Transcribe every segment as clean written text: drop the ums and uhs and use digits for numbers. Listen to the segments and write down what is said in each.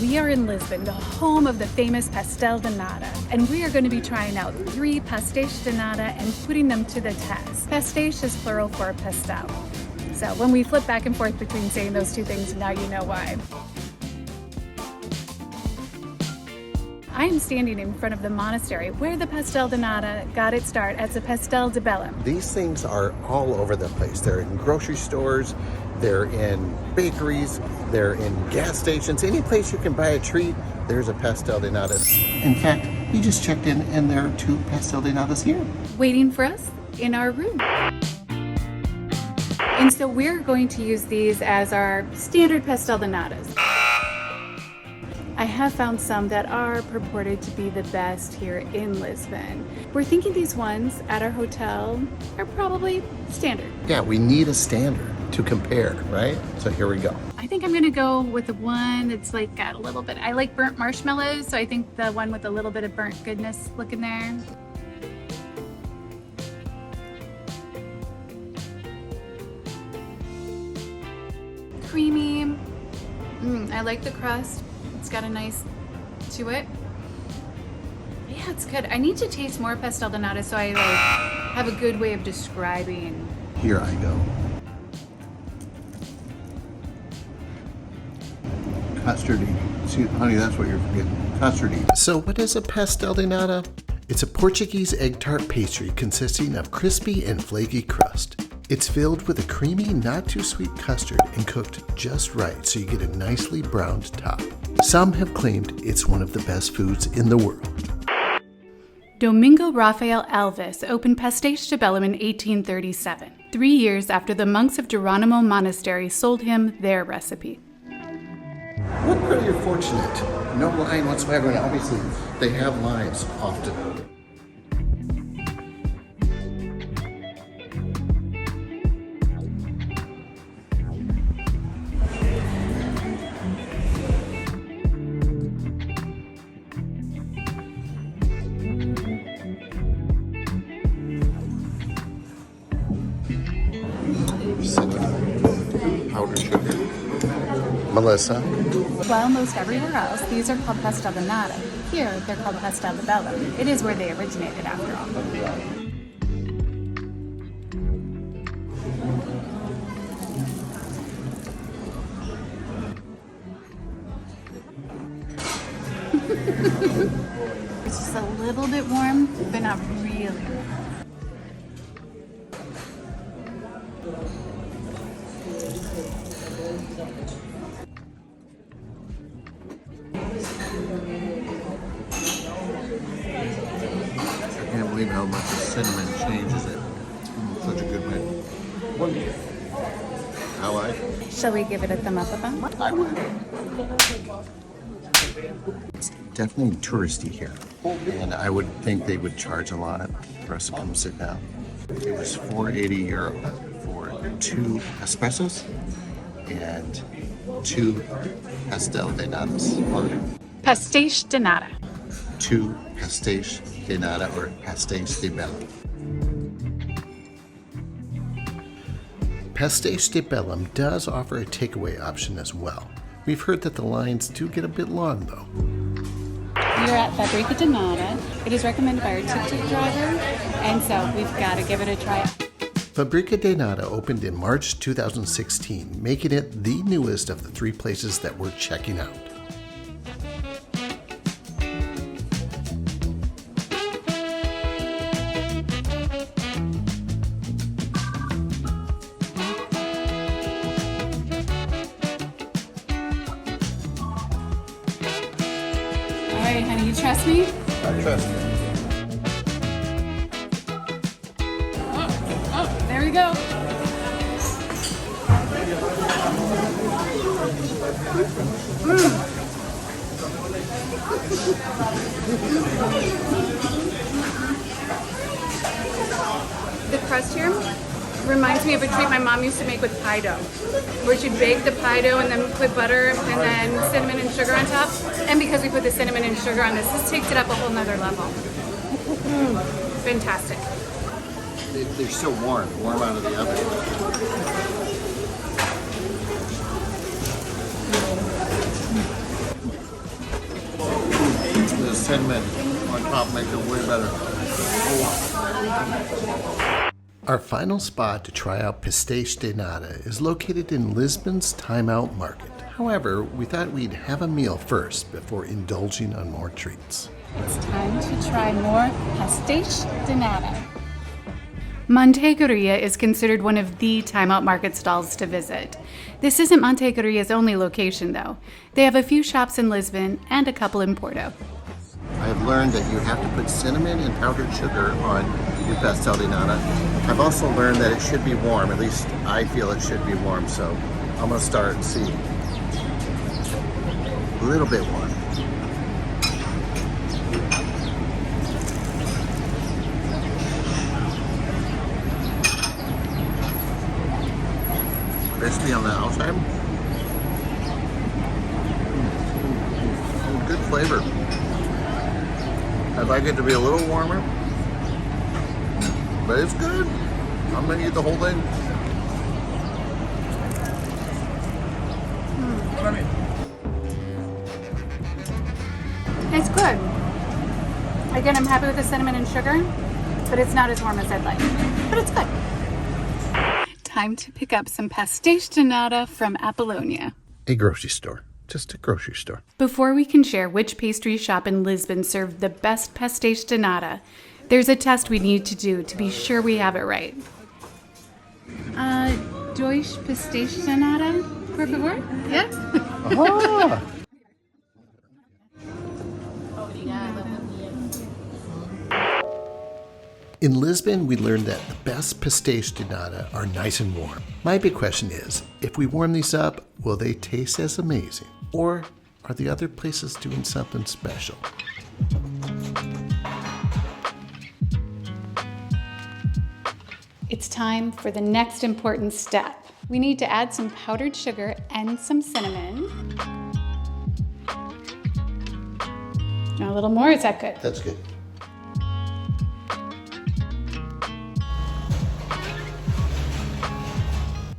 We are in Lisbon, the home of the famous Pastel de Nata, and we are going to be trying out 3 Pasteis de Nata and putting them to the test. Pasteis is plural for pastel. So when we flip back and forth between saying those two things, now you know why. I am standing in front of the monastery where the Pastel de Nata got its start as the Pastel de Belem. These things are all over the place. They're in grocery stores, they're in bakeries, they're in gas stations. Any place you can buy a treat, there's a Pastel de Nata. In fact, we just checked in and there are 2 Pastel de Natas here, waiting for us in our room. And so we're going to use these as our standard Pastel de Natas. I have found some that are purported to be the best here in Lisbon. We're thinking these ones at our hotel are probably standard. Yeah, we need a standard to compare, right? So here we go. I think I'm gonna go with the one that's like got a little bit, I like burnt marshmallows, so I think the one with a little bit of burnt goodness looking there. Creamy. I like the crust. It's got a nice to it. Yeah, it's good. I need to taste more Pastel de Nata so I like have a good way of describing. Here I go. Custardy. See, honey, that's what you're forgetting. Custardy. So what is a Pastel de Nata? It's a Portuguese egg tart pastry consisting of crispy and flaky crust. It's filled with a creamy, not too sweet custard and cooked just right so you get a nicely browned top. Some have claimed it's one of the best foods in the world. Domingo Rafael Alves opened Pasteis de Belem in 1837, 3 years after the monks of Geronimo Monastery sold him their recipe. What part you're fortunate? No line whatsoever, and obviously they have lines often. Powdered sugar. Melissa. While most everywhere else, these are called Pastel de Nata. Here, they're called Pastel de Belem. It is where they originated after all. It's just a little bit warm, but not really warm. I can't believe how much the cinnamon changes it. Such a good way. I like. Shall we give it a thumb up about? I would. It's definitely touristy here, and I would think they would charge a lot for us to come sit down. It was €4.80 for 2 espressos and 2 Pastel de Natas. Pasteis de Nata. 2 Pasteis de Nata or Pasteis de Belem. Pasteis de Belem does offer a takeaway option as well. We've heard that the lines do get a bit long though. We are at Fabrica de Nata. It is recommended by our tuk-tuk driver, and so we've got to give it a try. Fabrica de Nata opened in March 2016, making it the newest of the 3 places that we're checking out. All right, honey, you trust me? I trust you. Oh, there we go. The crust here reminds me of a treat my mom used to make with pie dough, where she'd bake the pie dough and then put butter and then cinnamon and sugar on top. And because we put the cinnamon and sugar on this takes it up a whole nother level. Fantastic. They're still warm out of the oven. cinnamon on top makes it way better. Our final spot to try out Pasteis de Nata is located in Lisbon's Time Out Market. However, we thought we'd have a meal first before indulging on more treats. It's time to try more Pasteis de Nata. Manteigaria is considered one of the Time Out Market stalls to visit. This isn't Manteigaria's only location, though. They have a few shops in Lisbon and a couple in Porto. I have learned that you have to put cinnamon and powdered sugar on your pastel de nata. I've also learned that it should be warm. At least I feel it should be warm, so I'm gonna start and see. A little bit warm. Crispy on the outside. Good flavor. I'd like it to be a little warmer, but it's good. I'm gonna eat the whole thing. It's good. Again, I'm happy with the cinnamon and sugar, but it's not as warm as I'd like. But it's good. Time to pick up some Pasteis de Nata from Apollonia. A grocery store. Just a grocery store. Before we can share which pastry shop in Lisbon served the best Pasteis de Nata, there's a test we need to do to be sure we have it right. Dois Pasteis de Nata, por favor? Yeah? Ah. In Lisbon, we learned that the best Pasteis de Nata are nice and warm. My big question is, if we warm these up, will they taste as amazing? Or are the other places doing something special? It's time for the next important step. We need to add some powdered sugar and some cinnamon. A little more, is that good? That's good.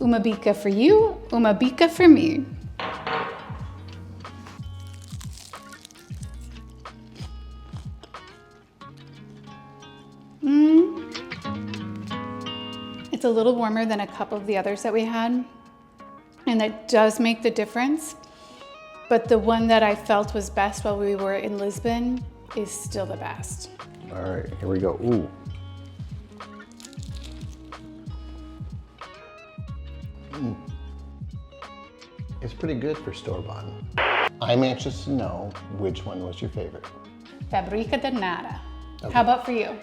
Uma bica for you, uma bica for me. It's a little warmer than a couple of the others that we had, and that does make the difference. But the one that I felt was best while we were in Lisbon is still the best. All right, here we go. Ooh. It's pretty good for store-bought. I'm anxious to know which one was your favorite. Fabrica da Nata. Okay. How about for you?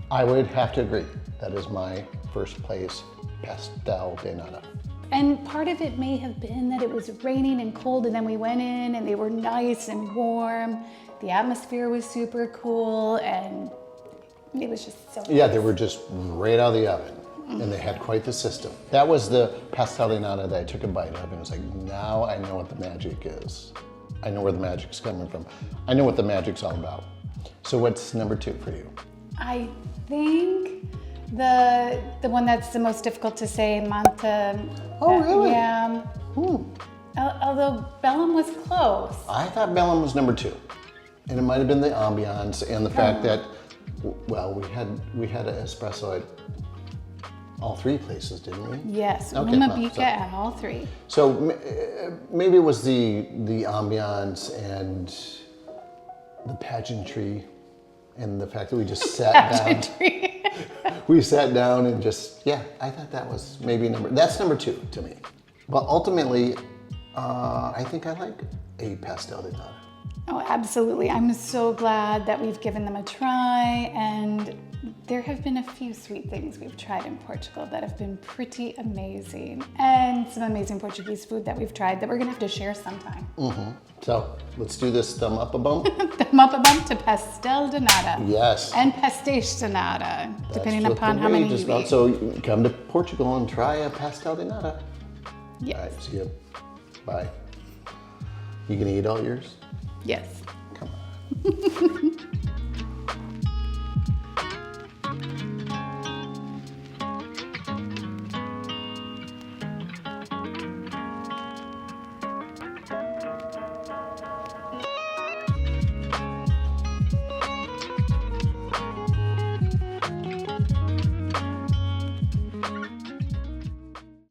I would have to agree. That is my first place Pastel de Nata. And part of it may have been that it was raining and cold, and then we went in and they were nice and warm. The atmosphere was super cool, and it was just so Yeah, nice. they were just right out of the oven. And they had quite the system. That was the Pastel de Nata that I took a bite of, and it was like, now I know what the magic is. I know where the magic's coming from. I know what the magic's all about. So what's number 2 for you? I think the one that's the most difficult to say, Manta. Oh, really? Yeah. Although Belem was close. I thought Belem was number 2. And it might have been the ambiance and the fact that, well, we had an espresso at all 3 places, didn't we? Yes, Okay, Uma well, bica so- at all 3. So maybe it was the ambiance and the pageantry and the fact that we just sat down. We sat down and just, yeah, I thought that was maybe that's number 2 to me. But ultimately, I think I like a Pastel de Nata. Oh, absolutely. I'm so glad that we've given them a try, and there have been a few sweet things we've tried in Portugal that have been pretty amazing, and some amazing Portuguese food that we've tried that we're gonna have to share sometime. So let's do this thumb up a bump. Thumb up a bump to Pastel de Nata. Yes. And Pasteis de Nata, depending That's what upon the how many rage is you about. eat. So come to Portugal and try a Pastel de Nata. Yes. All right, see you. Bye. You gonna eat all yours? Yes. Come on.